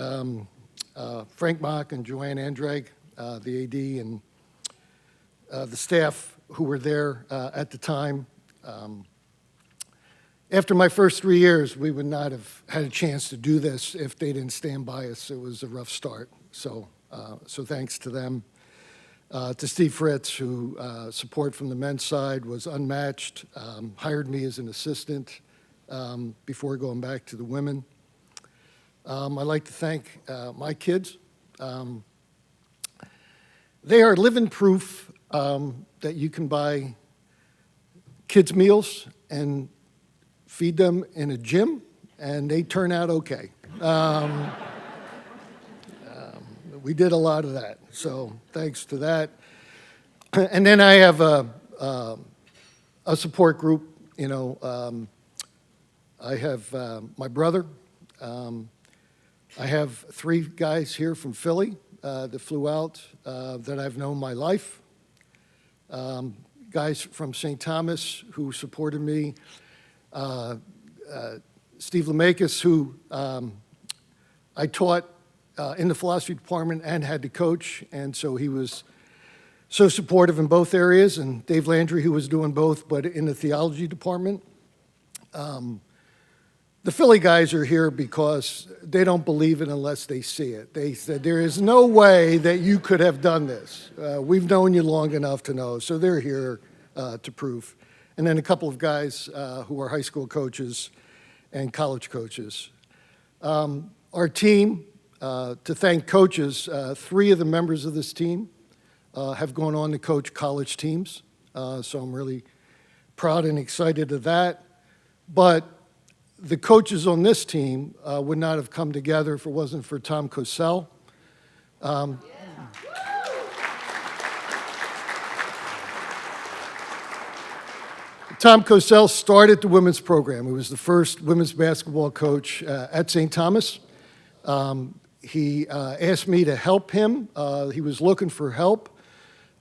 Speaker 11: Frank Mock and Joanne Andrag, the AD, and the staff who were there at the time. After my first 3 years, we would not have had a chance to do this if they didn't stand by us. It was a rough start. So thanks to them. To Steve Fritz, who support from the men's side was unmatched, hired me as an assistant before going back to the women. I'd like to thank my kids. They are living proof that you can buy kids' meals and feed them in a gym, and they turn out okay. We did a lot of that, so thanks to that. And then I have a support group. I have my brother. I have 3 guys here from Philly that flew out that I've known my life. Guys from St. Thomas who supported me. Steve Lemakis, who I taught in the philosophy department and had to coach, and so he was so supportive in both areas, and Dave Landry, who was doing both, but in the theology department. The Philly guys are here because they don't believe it unless they see it. They said, there is no way that you could have done this. We've known you long enough to know, so they're here to prove. And then a couple of guys who are high school coaches and college coaches. Our team, to thank coaches, 3 of the members of this team have gone on to coach college teams. So I'm really proud and excited of that. But the coaches on this team would not have come together if it wasn't for Tom Cosell. Tom Cosell started the women's program. He was the first women's basketball coach at St. Thomas. He asked me to help him. He was looking for help.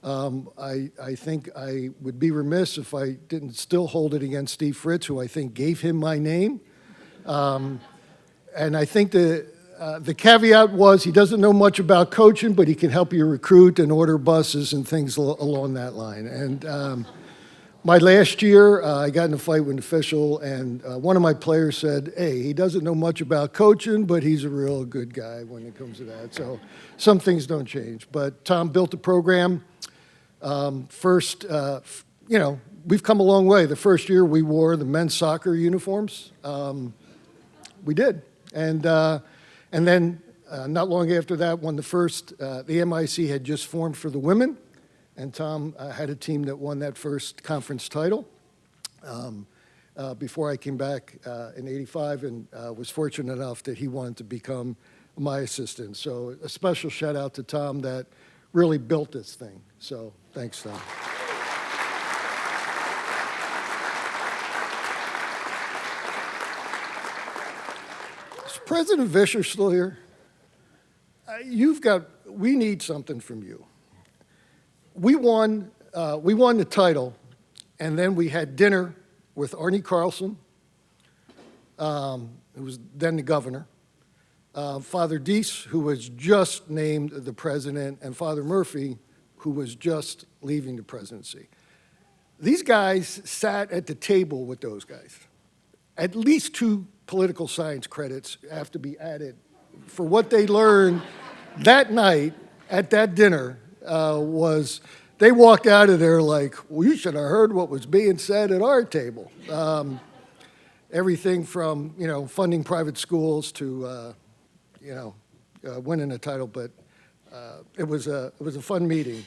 Speaker 11: I think I would be remiss if I didn't still hold it against Steve Fritz, who I think gave him my name. And I think the caveat was he doesn't know much about coaching, but he can help you recruit and order buses and things along that line. And my last year, I got in a fight with an official, and one of my players said, hey, he doesn't know much about coaching, but he's a real good guy when it comes to that. So some things don't change. But Tom built the program. First, we've come a long way. The first year we wore the men's soccer uniforms. We did. And then not long after that, won the first, the MIC had just formed for the women. And Tom had a team that won that first conference title before I came back in '85, and was fortunate enough that he wanted to become my assistant. So a special shout out to Tom that really built this thing. So thanks, Tom. Is President Vischer still here? We need something from you. We won the title, and then we had dinner with Arnie Carlson, who was then the governor, Father Deese, who was just named the president, and Father Murphy, who was just leaving the presidency. These guys sat at the table with those guys. At least 2 political science credits have to be added for what they learned that night at that dinner. They walked out of there like, well, you should have heard what was being said at our table. Everything from, funding private schools to, winning a title, but it was a fun meeting.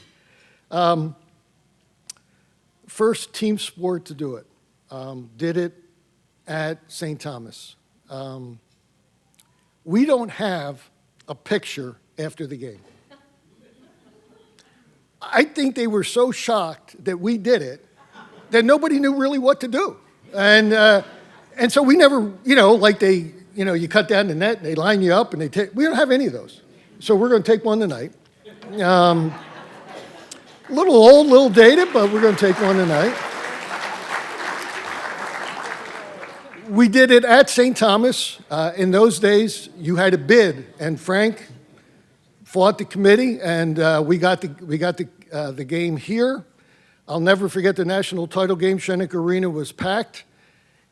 Speaker 11: First team sport to do it. Did it at St. Thomas. We don't have a picture after the game. I think they were so shocked that we did it that nobody knew really what to do. And so we never, you cut down the net, and they line you up, and we don't have any of those. So we're going to take one tonight. A little old, a little dated, but we're going to take one tonight. We did it at St. Thomas. In those days, you had to bid, and Frank fought the committee, and we got the game here. I'll never forget the national title game. Shennick Arena was packed,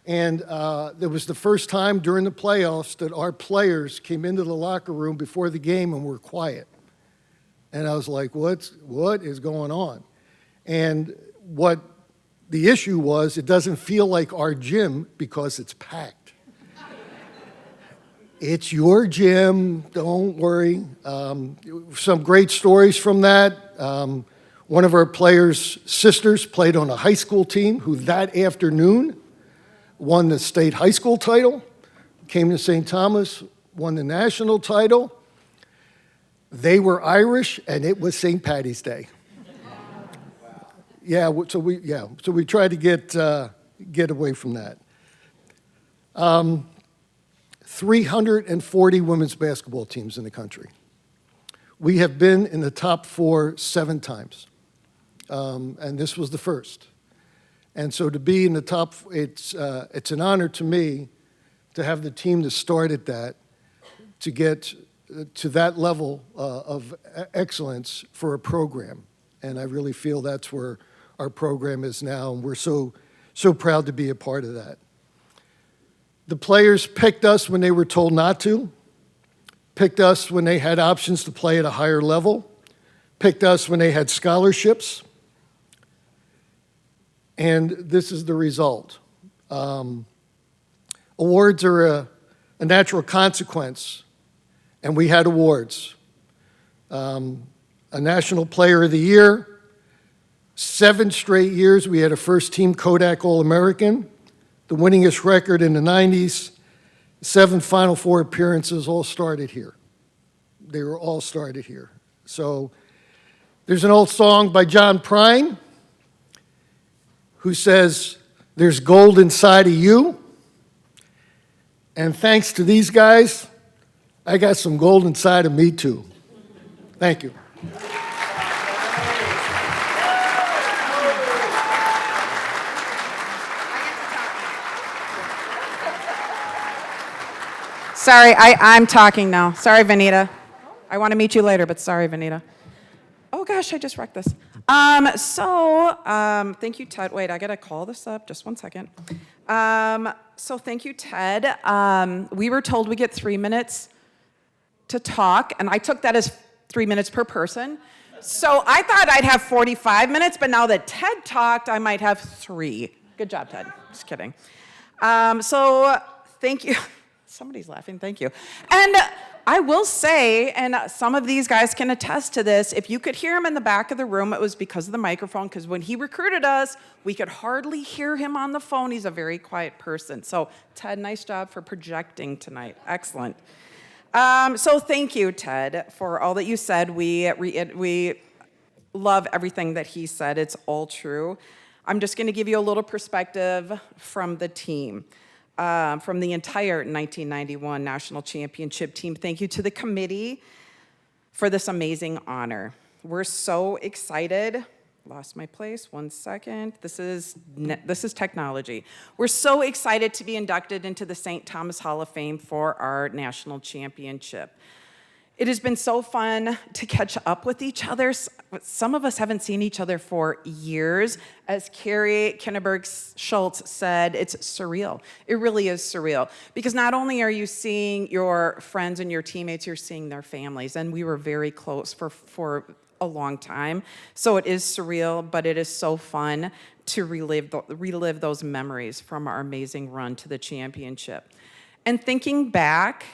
Speaker 11: and it was the first time during the playoffs that our players came into the locker room before the game and were quiet. And I was like, what is going on? And what the issue was, it doesn't feel like our gym because it's packed. It's your gym, don't worry. Some great stories from that. One of our players' sisters played on a high school team who that afternoon won the state high school title, came to St. Thomas, won the national title. They were Irish, and it was St. Patty's Day. So we tried to get away from that. 340 women's basketball teams in the country. We have been in the top 4 7 times, and this was the first. And so to be in the top, it's an honor to me to have the team that started that, to get to that level of excellence for a program. And I really feel that's where our program is now, and we're so proud to be a part of that. The players picked us when they were told not to, picked us when they had options to play at a higher level, picked us when they had scholarships, and this is the result. Awards are a natural consequence, and we had awards. A National Player of the Year, 7 straight years we had a first-team Kodak All-American, the winningest record in the 90s, 7 Final Four appearances all started here. They were all started here. So there's an old song by John Prine who says, "There's gold inside of you." And thanks to these guys, I got some gold inside of me too. Thank you.
Speaker 12: Sorry, I'm talking now. Sorry, Vanita. I want to meet you later, but sorry, Vanita. Oh gosh, I just wrecked this. Thank you, Ted. Wait, I gotta call this up. Just 1 second. So thank you, Ted. We were told we get 3 minutes to talk, and I took that as 3 minutes per person. So I thought I'd have 45 minutes, but now that Ted talked, I might have 3. Good job, Ted. Just kidding. Thank you. Somebody's laughing, thank you. And I will say, and some of these guys can attest to this, if you could hear him in the back of the room, it was because of the microphone, because when he recruited us, we could hardly hear him on the phone. He's a very quiet person. So Ted, nice job for projecting tonight. Excellent. So thank you, Ted, for all that you said. We love everything that he said. It's all true. I'm just going to give you a little perspective from the team. From the entire 1991 National Championship team. Thank you to the committee for this amazing honor. We're so excited. Lost my place, 1 second. This is technology. We're so excited to be inducted into the St. Thomas Hall of Fame for our national championship. It has been so fun to catch up with each other. Some of us haven't seen each other for years. As Carrie Kinneberg-Schultz said, it's surreal. It really is surreal. Because not only are you seeing your friends and your teammates, you're seeing their families. And we were very close for a long time. So it is surreal, but it is so fun to relive those memories from our amazing run to the championship. And thinking back,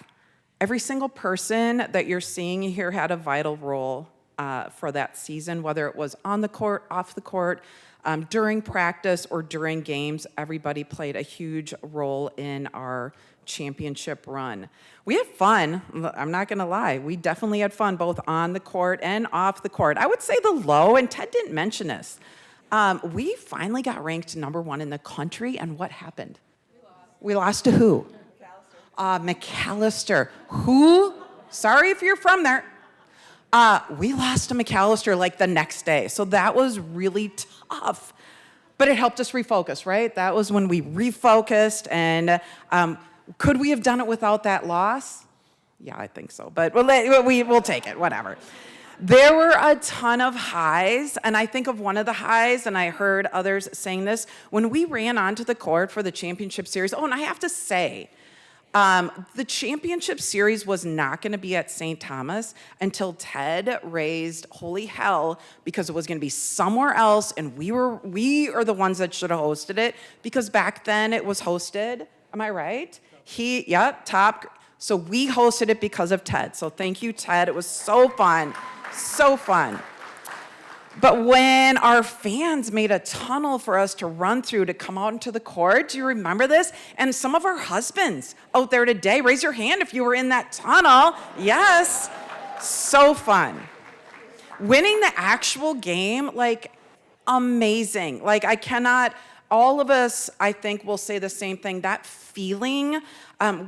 Speaker 12: every single person that you're seeing here had a vital role for that season, whether it was on the court, off the court, during practice, or during games. Everybody played a huge role in our championship run. We had fun, I'm not gonna lie. We definitely had fun both on the court and off the court. I would say the low, and Ted didn't mention this, we finally got ranked #1 in the country, and what happened? We lost to who? McAllister. Who? Sorry if you're from there. We lost to McAllister like the next day. So that was really tough. But it helped us refocus, right? That was when we refocused. And could we have done it without that loss? Yeah, I think so. But we'll take it, whatever. There were a ton of highs, and I think of one of the highs, and I heard others saying this, when we ran onto the court for the championship series. Oh, and I have to say, the championship series was not going to be at St. Thomas until Ted raised holy hell because it was going to be somewhere else, and we are the ones that should have hosted it, because back then it was hosted. Am I right? Top. So we hosted it because of Ted. So thank you, Ted. It was so fun, so fun. But when our fans made a tunnel for us to run through to come out into the court, do you remember this? And some of our husbands out there today, raise your hand if you were in that tunnel. Yes, so fun. Winning the actual game, amazing. All of us, I think, will say the same thing. That feeling,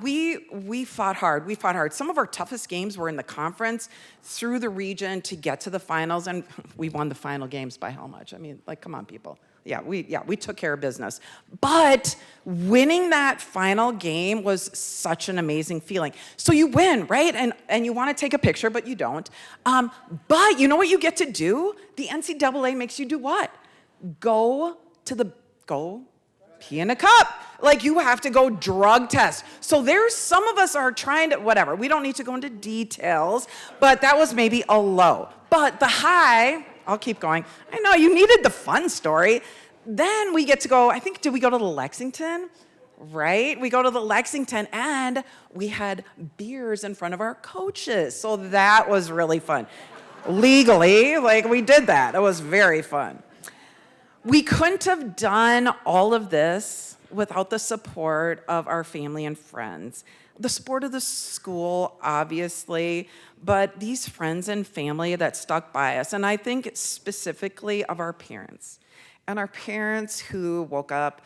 Speaker 12: we fought hard. We fought hard. Some of our toughest games were in the conference, through the region to get to the finals, and we won the final games by how much? I mean, come on, people. We took care of business. But winning that final game was such an amazing feeling. So you win, right? And you want to take a picture, but you don't. But you know what you get to do? The NCAA makes you do what? Go pee in a cup. You have to go drug test. So there's some of us are trying to, whatever. We don't need to go into details, but that was maybe a low. But the high, I'll keep going. I know, you needed the fun story. Then we get to go, did we go to the Lexington? Right? We go to the Lexington, and we had beers in front of our coaches. So that was really fun. Legally, we did that. It was very fun. We couldn't have done all of this without the support of our family and friends. The support of the school, obviously, but these friends and family that stuck by us. And I think specifically of our parents. And our parents who woke up,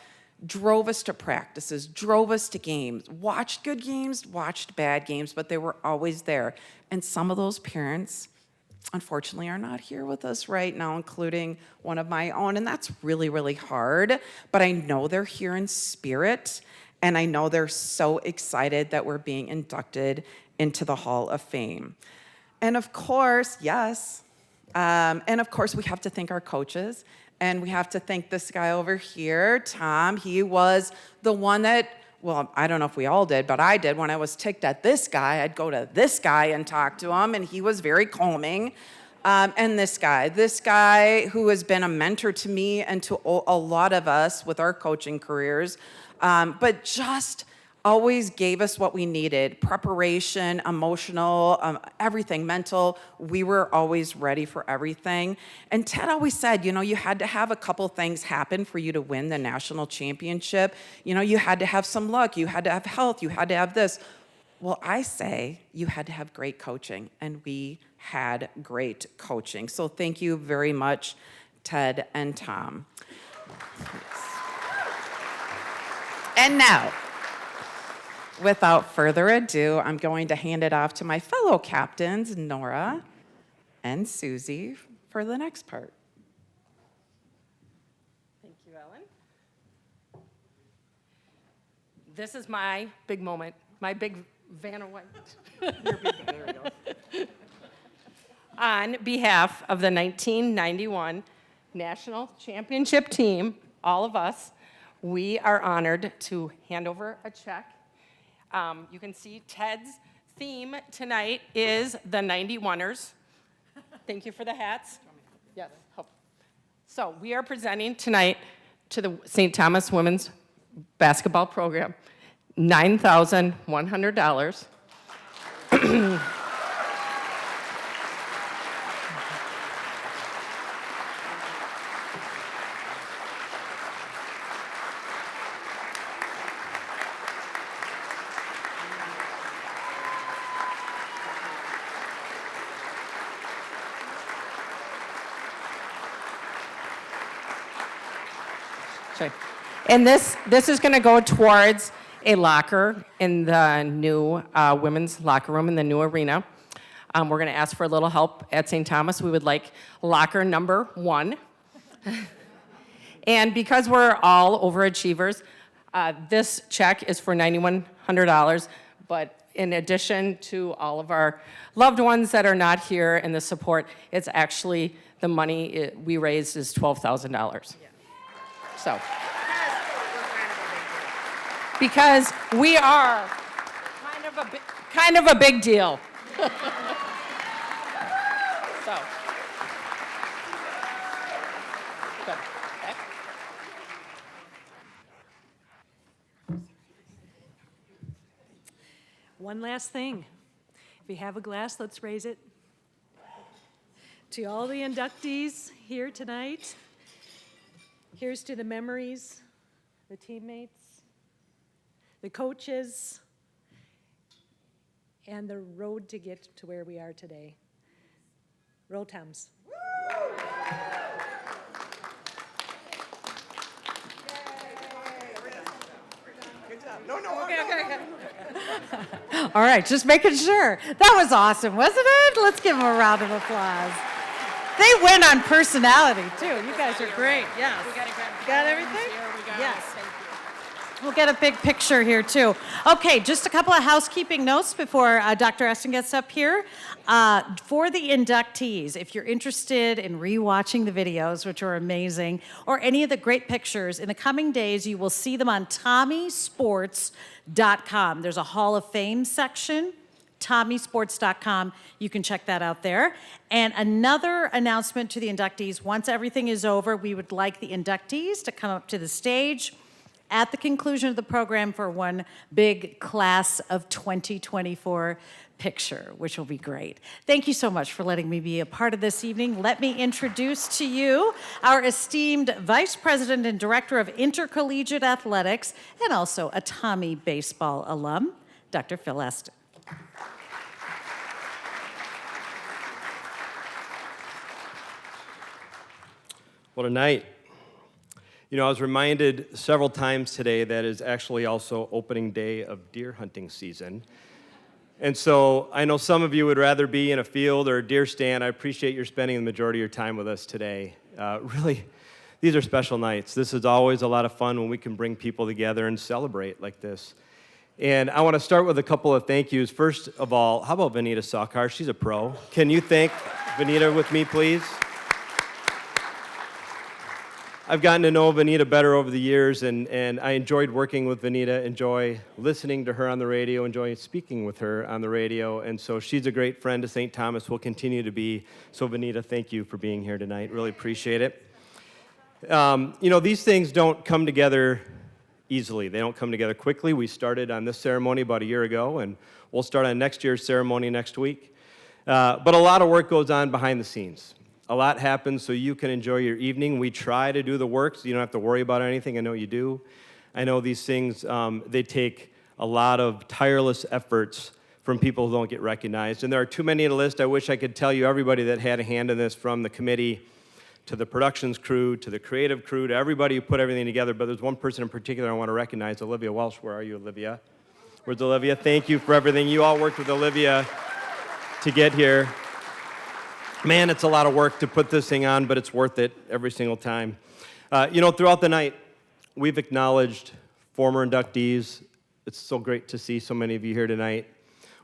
Speaker 12: drove us to practices, drove us to games, watched good games, watched bad games, but they were always there. And some of those parents, unfortunately, are not here with us right now, including one of my own, and that's really, really hard. But I know they're here in spirit, and I know they're so excited that we're being inducted into the Hall of Fame. And of course, yes, and of course, we have to thank our coaches, and we have to thank this guy over here, Tom. He was the one that, well, I don't know if we all did, but I did. When I was ticked at this guy, I'd go to this guy and talk to him, and he was very calming. And this guy who has been a mentor to me and to a lot of us with our coaching careers, but just always gave us what we needed: preparation, emotional, everything, mental. We were always ready for everything. And Ted always said, you know, you had to have a couple things happen for you to win the national championship. You know, you had to have some luck, you had to have health, you had to have this. Well, I say you had to have great coaching, and we had great coaching. So thank you very much, Ted and Tom. And now, without further ado, I'm going to hand it off to my fellow captains, Nora and Susie, for the next part.
Speaker 13: Thank you, Ellen. This is my big moment, my big Vanna White. There we go. On behalf of the 1991 National Championship team, all of us, we are honored to hand over a check. You can see Ted's theme tonight is the 91ers. Thank you for the hats. Yes. So we are presenting tonight to the St. Thomas Women's Basketball Program $9,100. And this is going to go towards a locker in the new women's locker room in the new arena. We're going to ask for a little help at St. Thomas. We would like locker number 1. And because we're all overachievers, this check is for $9,100. But in addition to all of our loved ones that are not here and the support, it's actually the money we raised is $12,000. Yeah. So. Because we are kind of a big deal. So. Good. Okay.
Speaker 14: One last thing. If you have a glass, let's raise it. To all the inductees here tonight, here's to the memories, the teammates, the coaches, and the road to get to where we are today. Roll Toms.
Speaker 1: Okay. All right, just making sure. That was awesome, wasn't it? Let's give them a round of applause. They win on personality, too. You guys are great. Yes. Got everything? Yes. We'll get a big picture here, too. Okay, just a couple of housekeeping notes before Dr. Eston gets up here. For the inductees, if you're interested in rewatching the videos, which are amazing, or any of the great pictures, in the coming days, you will see them on TommieSports.com. There's a Hall of Fame section, TommieSports.com. You can check that out there. And another announcement to the inductees, once everything is over, we would like the inductees to come up to the stage at the conclusion of the program for one big class of 2024 picture, which will be great. Thank you so much for letting me be a part of this evening. Let me introduce to you our esteemed Vice President and Director of Intercollegiate Athletics and also a Tommie baseball alum, Dr. Phil Eston.
Speaker 3: What a night. You know, I was reminded several times today that is actually also opening day of deer hunting season. And so I know some of you would rather be in a field or a deer stand. I appreciate your spending the majority of your time with us today. Really, these are special nights. This is always a lot of fun when we can bring people together and celebrate like this. And I want to start with a couple of thank yous. First of all, how about Vanita Sakar? She's a pro. Can you thank Vanita with me, please? I've gotten to know Vanita better over the years, and I enjoyed working with Vanita, enjoy listening to her on the radio, enjoy speaking with her on the radio, and so she's a great friend to St. Thomas, will continue to be. So Vanita, thank you for being here tonight. Really appreciate it. You know, these things don't come together easily. They don't come together quickly. We started on this ceremony about a year ago, and we'll start on next year's ceremony next week. But a lot of work goes on behind the scenes. A lot happens so you can enjoy your evening. We try to do the work so you don't have to worry about anything. I know you do. I know these things, they take a lot of tireless efforts from people who don't get recognized. And there are too many to list. I wish I could tell you everybody that had a hand in this, from the committee to the productions crew to the creative crew to everybody who put everything together. But there's one person in particular I want to recognize, Olivia Welsh. Where are you, Olivia? Where's Olivia? Thank you for everything. You all worked with Olivia to get here. Man, it's a lot of work to put this thing on, but it's worth it every single time. You know, throughout the night, we've acknowledged former inductees. It's so great to see so many of you here tonight.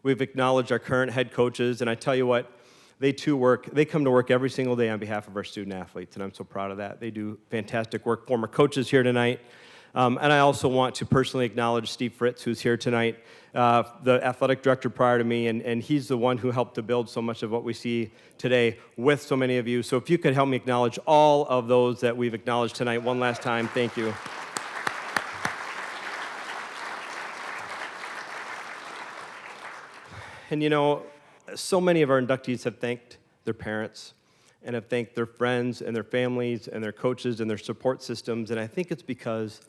Speaker 3: We've acknowledged our current head coaches, and I tell you what, they come to work every single day on behalf of our student athletes, and I'm so proud of that. They do fantastic work. Former coaches here tonight. And I also want to personally acknowledge Steve Fritz, who's here tonight, the athletic director prior to me, and he's the one who helped to build so much of what we see today with so many of you. So if you could help me acknowledge all of those that we've acknowledged tonight one last time, thank you. And you know, so many of our inductees have thanked their parents and have thanked their friends and their families and their coaches and their support systems, and I think it's because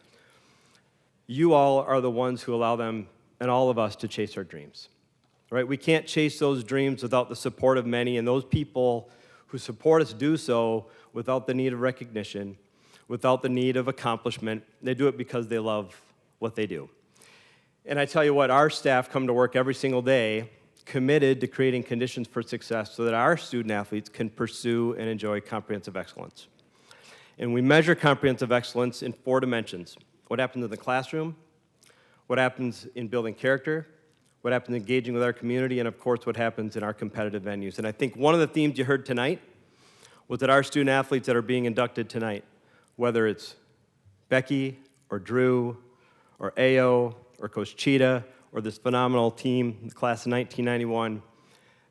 Speaker 3: you all are the ones who allow them and all of us to chase our dreams, right? We can't chase those dreams without the support of many, and those people who support us do so without the need of recognition, without the need of accomplishment. They do it because they love what they do. And I tell you what, our staff come to work every single day committed to creating conditions for success so that our student athletes can pursue and enjoy comprehensive excellence. And we measure comprehensive excellence in 4 dimensions. What happens in the classroom, what happens in building character, what happens engaging with our community, and of course what happens in our competitive venues. And I think one of the themes you heard tonight was that our student athletes that are being inducted tonight, whether it's Becky or Drew or Ayo or Coach Cheetah or this phenomenal team, the class of 1991,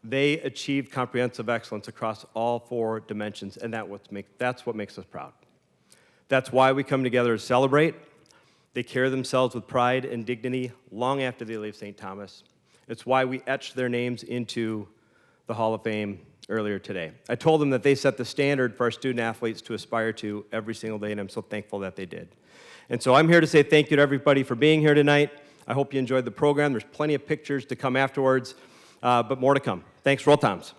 Speaker 3: they achieved comprehensive excellence across all 4 dimensions, and that's what makes us proud. That's why we come together to celebrate. They carry themselves with pride and dignity long after they leave St. Thomas. It's why we etched their names into the Hall of Fame earlier today. I told them that they set the standard for our student athletes to aspire to every single day, and I'm so thankful that they did. And so I'm here to say thank you to everybody for being here tonight. I hope you enjoyed the program. There's plenty of pictures to come afterwards, but more to come. Thanks. Roll Toms.